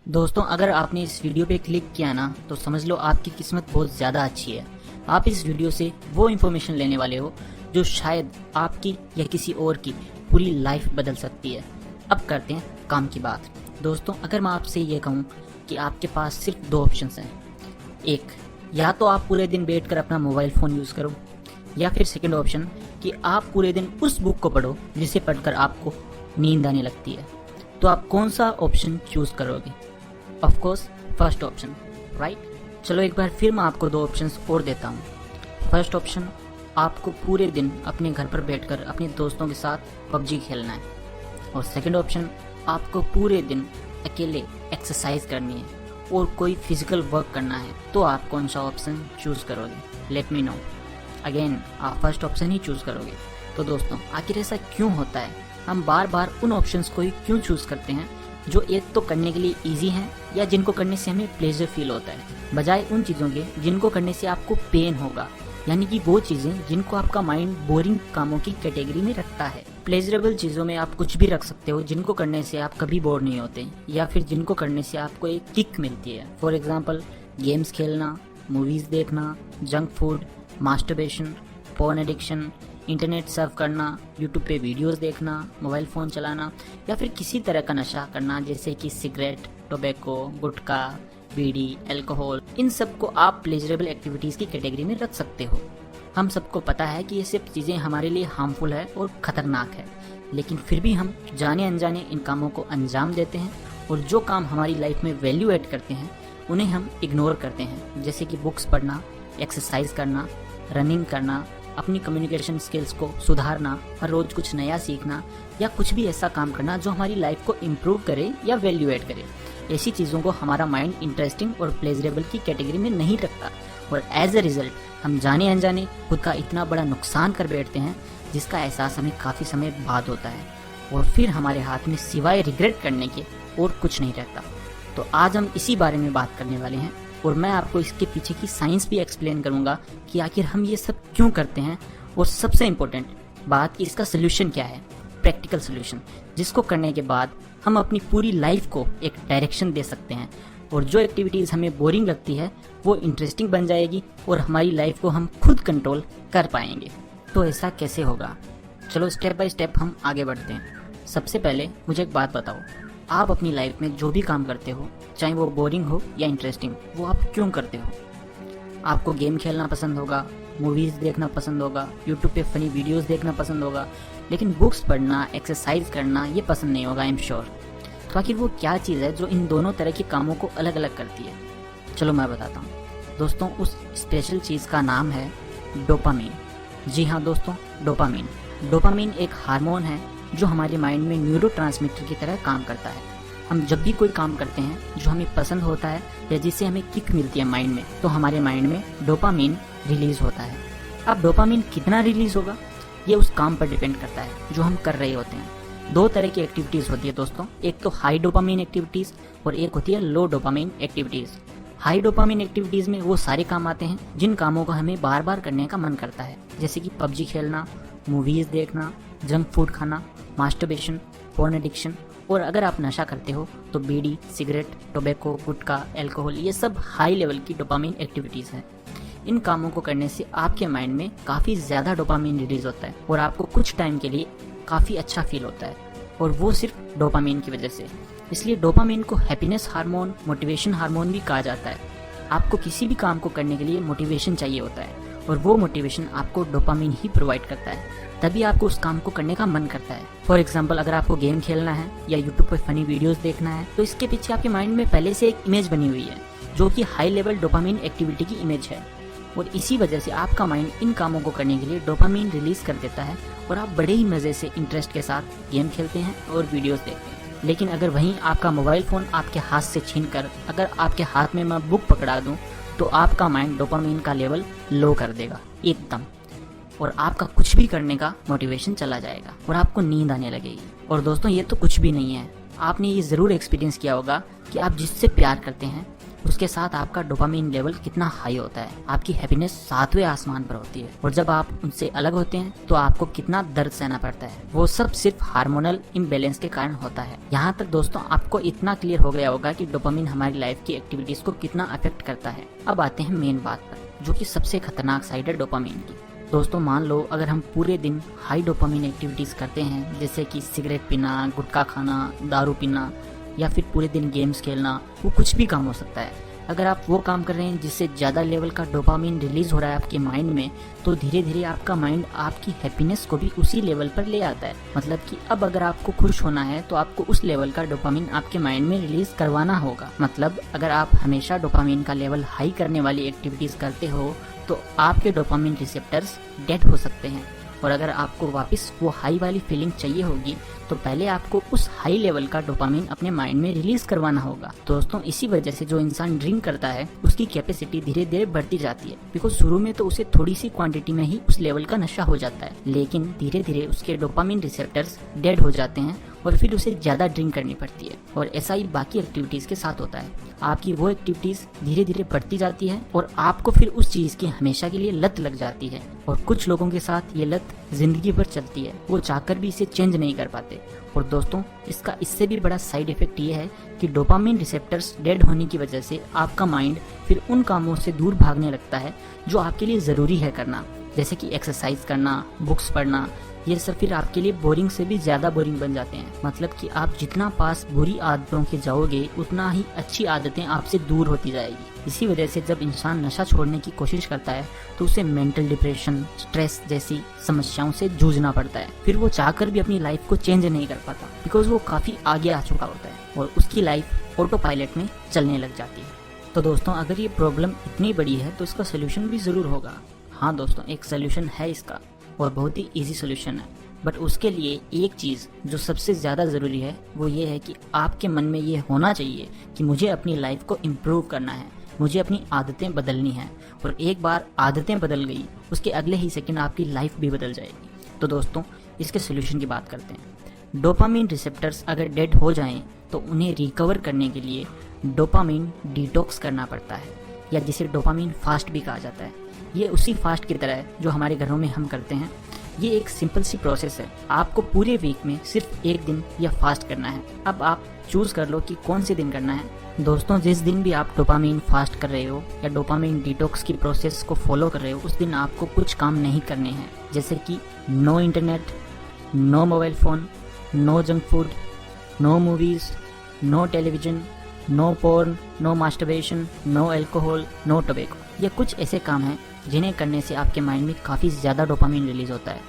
दोस्तों, अगर आपने इस वीडियो पे क्लिक किया ना तो समझ लो आपकी किस्मत बहुत ज़्यादा अच्छी है। आप इस वीडियो से वो इन्फॉर्मेशन लेने वाले हो जो शायद आपकी या किसी और की पूरी लाइफ बदल सकती है। अब करते हैं काम की बात। दोस्तों, अगर मैं आपसे ये कहूँ कि आपके पास सिर्फ दो ऑप्शंस हैं। एक, या तो आप पूरे दिन बैठकर अपना मोबाइल फ़ोन यूज़ करो, या फिर सेकंड ऑप्शन कि आप पूरे दिन उस बुक को पढ़ो जिसे पढ़कर आपको नींद आने लगती है। तो आप कौन सा ऑप्शन चूज़ करोगे? Of course first option, right. चलो एक बार फिर मैं आपको दो ऑप्शंस और देता हूँ। फर्स्ट ऑप्शन, आपको पूरे दिन अपने घर पर बैठकर अपने दोस्तों के साथ पबजी खेलना है। और सेकंड ऑप्शन, आपको पूरे दिन अकेले एक्सरसाइज करनी है और कोई फिजिकल वर्क करना है। तो आप कौन सा ऑप्शन चूज़ करोगे? Let me know. अगेन आप फर्स्ट ऑप्शन ही चूज़ करोगे। तो दोस्तों, आखिर ऐसा क्यों होता है? हम बार बार उन ऑप्शंस को ही क्यों चूज़ करते हैं जो एक तो करने के लिए इजी हैं या जिनको करने से हमें प्लेजर फील होता है, बजाय उन चीज़ों के जिनको करने से आपको पेन होगा। यानी कि वो चीज़ें जिनको आपका माइंड बोरिंग कामों की कैटेगरी में रखता है। प्लेजरेबल चीज़ों में आप कुछ भी रख सकते हो जिनको करने से आप कभी बोर नहीं होते, या फिर जिनको करने से आपको एक किक मिलती है। फॉर एग्जाम्पल, गेम्स खेलना, मूवीज़ देखना, junk food, masturbation, porn addiction, internet Surf करना, यूट्यूब पे वीडियोस देखना, मोबाइल फ़ोन चलाना, या फिर किसी तरह का नशा करना जैसे कि सिगरेट, टोबैको, गुटखा, बीड़ी, अल्कोहल। इन सब को आप प्लेजरेबल एक्टिविटीज़ की कैटेगरी में रख सकते हो। हम सबको पता है कि ये सब चीज़ें हमारे लिए हार्मफुल है और ख़तरनाक है, लेकिन फिर भी हम जाने अनजाने इन कामों को अंजाम देते हैं। और जो काम हमारी लाइफ में वैल्यू ऐड करते हैं उन्हें हम इग्नोर करते हैं, जैसे कि बुक्स पढ़ना, एक्सरसाइज करना, रनिंग करना, अपनी कम्युनिकेशन स्किल्स को सुधारना, हर रोज़ कुछ नया सीखना, या कुछ भी ऐसा काम करना जो हमारी लाइफ को इम्प्रूव करे या वैल्यू ऐड करे। ऐसी चीज़ों को हमारा माइंड इंटरेस्टिंग और प्लेजरेबल की कैटेगरी में नहीं रखता, और एज ए रिजल्ट हम जाने अनजाने खुद का इतना बड़ा नुकसान कर बैठते हैं जिसका एहसास हमें काफ़ी समय बाद होता है, और फिर हमारे हाथ में सिवाय रिग्रेट करने के और कुछ नहीं रहता। तो आज हम इसी बारे में बात करने वाले हैं, और मैं आपको इसके पीछे की साइंस भी एक्सप्लेन करूंगा कि आखिर हम ये सब क्यों करते हैं, और सबसे इम्पोर्टेंट बात कि इसका सोल्यूशन क्या है, प्रैक्टिकल सोल्यूशन, जिसको करने के बाद हम अपनी पूरी लाइफ को एक डायरेक्शन दे सकते हैं, और जो एक्टिविटीज़ हमें बोरिंग लगती है वो इंटरेस्टिंग बन जाएगी, और हमारी लाइफ को हम खुद कंट्रोल कर पाएंगे। तो ऐसा कैसे होगा? चलो स्टेप बाय स्टेप हम आगे बढ़ते हैं। सबसे पहले मुझे एक बात बताओ, आप अपनी लाइफ में जो भी काम करते हो, चाहे वो बोरिंग हो या इंटरेस्टिंग, वो आप क्यों करते हो? आपको गेम खेलना पसंद होगा, मूवीज़ देखना पसंद होगा, यूट्यूब पे फनी वीडियोस देखना पसंद होगा, लेकिन बुक्स पढ़ना, एक्सरसाइज करना ये पसंद नहीं होगा, आई एम श्योर। तो आखिर वो क्या चीज़ है जो इन दोनों तरह के कामों को अलग अलग करती है? चलो मैं बताता हूँ। दोस्तों, उस स्पेशल चीज़ का नाम है डोपामीन। जी हाँ दोस्तों, डोपामीन। डोपामीन एक हार्मोन है जो हमारे माइंड में न्यूरोट्रांसमीटर की तरह काम करता है। हम जब भी कोई काम करते हैं जो हमें पसंद होता है या जिससे हमें किक मिलती है माइंड में, तो हमारे माइंड में डोपामीन रिलीज होता है। अब डोपामीन कितना रिलीज होगा ये उस काम पर डिपेंड करता है जो हम कर रहे होते हैं। दो तरह की एक्टिविटीज़ होती है दोस्तों, एक तो हाई डोपामीन एक्टिविटीज़ और एक होती है low dopamine activities. High dopamine activities में वो सारे काम आते हैं जिन कामों को हमें बार बार करने का मन करता है, जैसे कि पबजी खेलना, मूवीज़ देखना, जंक फूड खाना, मास्टरबेशन, पोर्न एडिक्शन, और अगर आप नशा करते हो तो बीड़ी, सिगरेट, टोबैको, गुटखा, अल्कोहल, ये सब हाई लेवल की डोपामीन एक्टिविटीज़ हैं। इन कामों को करने से आपके माइंड में काफ़ी ज़्यादा डोपामीन रिलीज होता है और आपको कुछ टाइम के लिए काफ़ी अच्छा फील होता है, और वो सिर्फ डोपामीन की वजह से। इसलिए डोपामीन को हैप्पीनेस हार्मोन, मोटिवेशन हार्मोन भी कहा जाता है। आपको किसी भी काम को करने के लिए मोटिवेशन चाहिए होता है, और वो मोटिवेशन आपको डोपामीन ही प्रोवाइड करता है, तभी आपको उस काम को करने का मन करता है। फॉर एग्जाम्पल, अगर आपको गेम खेलना है या यूट्यूब पर फनी वीडियोस देखना है, तो इसके पीछे आपके माइंड में पहले से एक इमेज बनी हुई है जो कि हाई लेवल डोपामीन एक्टिविटी की इमेज है, और इसी वजह से आपका माइंड इन कामों को करने के लिए डोपामीन रिलीज कर देता है, और आप बड़े ही मज़े से इंटरेस्ट के साथ गेम खेलते हैं और वीडियोस देखते हैं। लेकिन अगर वहीं आपका मोबाइल फ़ोन आपके हाथ से छीन कर अगर आपके हाथ में मैं बुक पकड़ा दूँ तो आपका माइंड डोपामीन का लेवल लो कर देगा एकदम, और आपका कुछ भी करने का मोटिवेशन चला जाएगा और आपको नींद आने लगेगी। और दोस्तों, ये तो कुछ भी नहीं है। आपने ये ज़रूर एक्सपीरियंस किया होगा कि आप जिससे प्यार करते हैं उसके साथ आपका डोपामिन लेवल कितना हाई होता है, आपकी हैप्पीनेस 7वें आसमान पर होती है। और जब आप उनसे अलग होते हैं तो आपको कितना दर्द सहना पड़ता है। वो सब सिर्फ हार्मोनल इम्बैलेंस के कारण होता है। यहाँ तक दोस्तों आपको इतना क्लियर हो गया होगा कि डोपामिन हमारी लाइफ की एक्टिविटीज को कितना अफेक्ट करता है। अब आते हैं मेन बात पर, जो कि सबसे खतरनाक साइड है डोपामिन की। दोस्तों मान लो अगर हम पूरे दिन हाई डोपामिन एक्टिविटीज करते हैं, जैसे कि सिगरेट पीना, गुटखा खाना, दारू पीना या फिर पूरे दिन गेम्स खेलना, वो कुछ भी काम हो सकता है। अगर आप वो काम कर रहे हैं जिससे ज़्यादा लेवल का डोपामिन रिलीज हो रहा है आपके माइंड में, तो धीरे धीरे आपका माइंड आपकी हैप्पीनेस को भी उसी लेवल पर ले आता है। मतलब कि अब अगर आपको खुश होना है तो आपको उस लेवल का डोपामिन आपके माइंड में रिलीज करवाना होगा। मतलब अगर आप हमेशा डोपामिन का लेवल हाई करने वाली एक्टिविटीज करते हो तो आपके डोपामिन रिसेप्टर्स डेड हो सकते हैं। और अगर आपको वापस वो हाई वाली फीलिंग चाहिए होगी तो पहले आपको उस हाई लेवल का डोपामिन अपने माइंड में रिलीज करवाना होगा। दोस्तों इसी वजह से जो इंसान ड्रिंक करता है उसकी कैपेसिटी धीरे धीरे बढ़ती जाती है, बिकॉज शुरू में तो उसे थोड़ी सी क्वांटिटी में ही उस लेवल का नशा हो जाता है, लेकिन धीरे धीरे उसके डोपामिन रिसेप्टर्स डेड हो जाते हैं और फिर उसे ज्यादा ड्रिंक करनी पड़ती है। और ऐसा ही बाकी एक्टिविटीज के साथ होता है। आपकी वो एक्टिविटीज धीरे धीरे बढ़ती जाती है और आपको फिर उस चीज की हमेशा के लिए लत लग जाती है। और कुछ लोगों के साथ ये लत जिंदगी भर चलती है, वो चाहकर भी इसे चेंज नहीं कर पाते। और दोस्तों इसका इससे भी बड़ा साइड इफेक्ट ये है कि डोपामिन रिसेप्टर्स डेड होने की वजह से आपका माइंड फिर उन कामों से दूर भागने लगता है जो आपके लिए जरूरी है करना, जैसे कि एक्सरसाइज करना, बुक्स पढ़ना। ये सब फिर आपके लिए बोरिंग से भी ज्यादा बोरिंग बन जाते हैं। मतलब कि आप जितना पास बुरी आदतों के जाओगे उतना ही अच्छी आदतें आपसे दूर होती जाएगी। इसी वजह से जब इंसान नशा छोड़ने की कोशिश करता है तो उसे मेंटल डिप्रेशन, स्ट्रेस जैसी समस्याओं से जूझना पड़ता है। फिर वो चाहकर भी अपनी लाइफ को चेंज नहीं कर पाता, बिकॉज वो काफी आगे आ चुका होता है और उसकी लाइफ ऑटो पायलट में चलने लग जाती है। तो दोस्तों अगर ये प्रॉब्लम इतनी बड़ी है तो इसका सोल्यूशन भी जरूर होगा। हाँ दोस्तों एक सोल्यूशन है इसका, और बहुत ही इजी सोल्यूशन है। बट उसके लिए एक चीज़ जो सबसे ज़्यादा ज़रूरी है वो ये है कि आपके मन में ये होना चाहिए कि मुझे अपनी लाइफ को इम्प्रूव करना है, मुझे अपनी आदतें बदलनी हैं। और एक बार आदतें बदल गई उसके अगले ही सेकंड आपकी लाइफ भी बदल जाएगी। तो दोस्तों इसके सोल्यूशन की बात करते हैं। डोपामिन रिसेप्टर्स अगर डेड हो जाएं तो उन्हें रिकवर करने के लिए डोपामिन डिटॉक्स करना पड़ता है, या जिसे डोपामिन फास्ट भी कहा जाता है। ये उसी फास्ट की तरह है जो हमारे घरों में हम करते हैं। ये एक सिंपल सी प्रोसेस है। आपको पूरे वीक में सिर्फ एक दिन यह फास्ट करना है। अब आप चूज कर लो कि कौन से दिन करना है। दोस्तों जिस दिन भी आप डोपामिन फास्ट कर रहे हो या डोपामिन डिटॉक्स की प्रोसेस को फॉलो कर रहे हो उस दिन आपको कुछ काम नहीं करने हैं, जैसे कि no internet, no mobile phone, no junk food, no movies, no television, no porn, no masturbation, no alcohol, no tobacco. ये कुछ ऐसे काम हैं जिन्हें करने से आपके माइंड में काफ़ी ज़्यादा डोपामिन रिलीज होता है।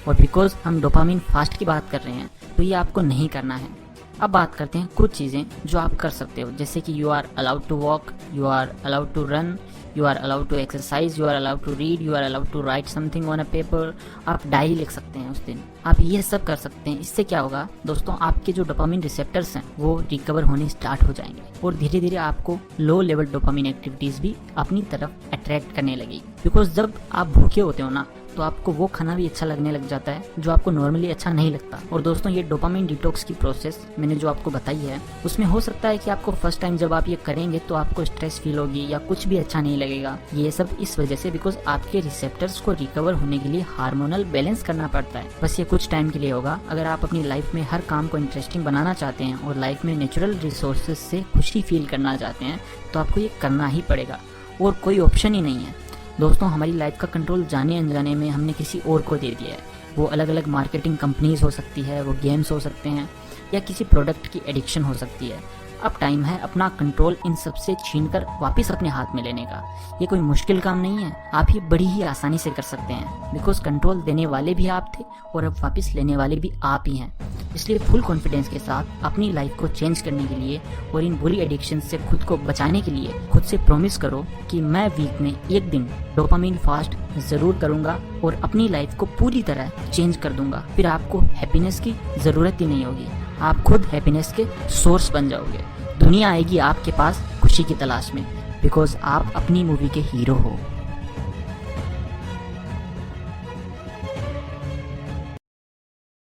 और बिकॉज हम डोपामिन फास्ट की बात कर रहे हैं तो ये आपको नहीं करना है। अब बात करते हैं कुछ चीज़ें जो आप कर सकते हो, जैसे कि you are allowed to walk, you are allowed to run, you are allowed to exercise, you are allowed to read, you are allowed to write something on a paper. आप डायरी लिख सकते हैं उस दिन, आप ये सब कर सकते हैं। इससे क्या होगा दोस्तों, आपके जो डोपामिन रिसेप्टर्स हैं वो रिकवर होने स्टार्ट हो जाएंगे और धीरे धीरे आपको लो लेवल डोपामिन एक्टिविटीज़ भी अपनी तरफ अट्रैक्ट करने लगेगी। बिकॉज जब आप भूखे होते हो ना तो आपको वो खाना भी अच्छा लगने लग जाता है जो आपको नॉर्मली अच्छा नहीं लगता। और दोस्तों ये डोपामिन डिटॉक्स की प्रोसेस मैंने जो आपको बताई है उसमें हो सकता है कि आपको फर्स्ट टाइम जब आप ये करेंगे तो आपको स्ट्रेस फील होगी या कुछ भी अच्छा नहीं लगेगा। ये सब इस वजह से बिकॉज आपके रिसेप्टर्स को रिकवर होने के लिए हार्मोनल बैलेंस करना पड़ता है। बस ये कुछ टाइम के लिए होगा। अगर आप अपनी लाइफ में हर काम को इंटरेस्टिंग बनाना चाहते हैं और लाइफ में नेचुरल रिसोर्सेज से खुशी फील करना चाहते हैं तो आपको ये करना ही पड़ेगा और कोई ऑप्शन ही नहीं है। दोस्तों हमारी लाइफ का कंट्रोल जाने अनजाने में हमने किसी और को दे दिया है। वो अलग अलग मार्केटिंग कंपनीज हो सकती है, वो गेम्स हो सकते हैं या किसी प्रोडक्ट की एडिक्शन हो सकती है। अब टाइम है अपना कंट्रोल इन सब से छीनकर वापस अपने हाथ में लेने का। ये कोई मुश्किल काम नहीं है, आप ये बड़ी ही आसानी से कर सकते हैं बिकॉज कंट्रोल देने वाले भी आप थे और अब वापस लेने वाले भी आप ही हैं। इसलिए फुल कॉन्फिडेंस के साथ अपनी लाइफ को चेंज करने के लिए और इन बुरी एडिक्शन से खुद को बचाने के लिए खुद से प्रॉमिस करो कि मैं वीक में एक दिन डोपामिन फास्ट जरूर करूंगा और अपनी लाइफ को पूरी तरह चेंज कर दूंगा। फिर आपको हैप्पीनेस की जरूरत ही नहीं होगी, आप खुद हैप्पीनेस के सोर्स बन जाओगे। दुनिया आएगी आपके पास खुशी की तलाश में बिकॉज आप अपनी मूवी के हीरो हो।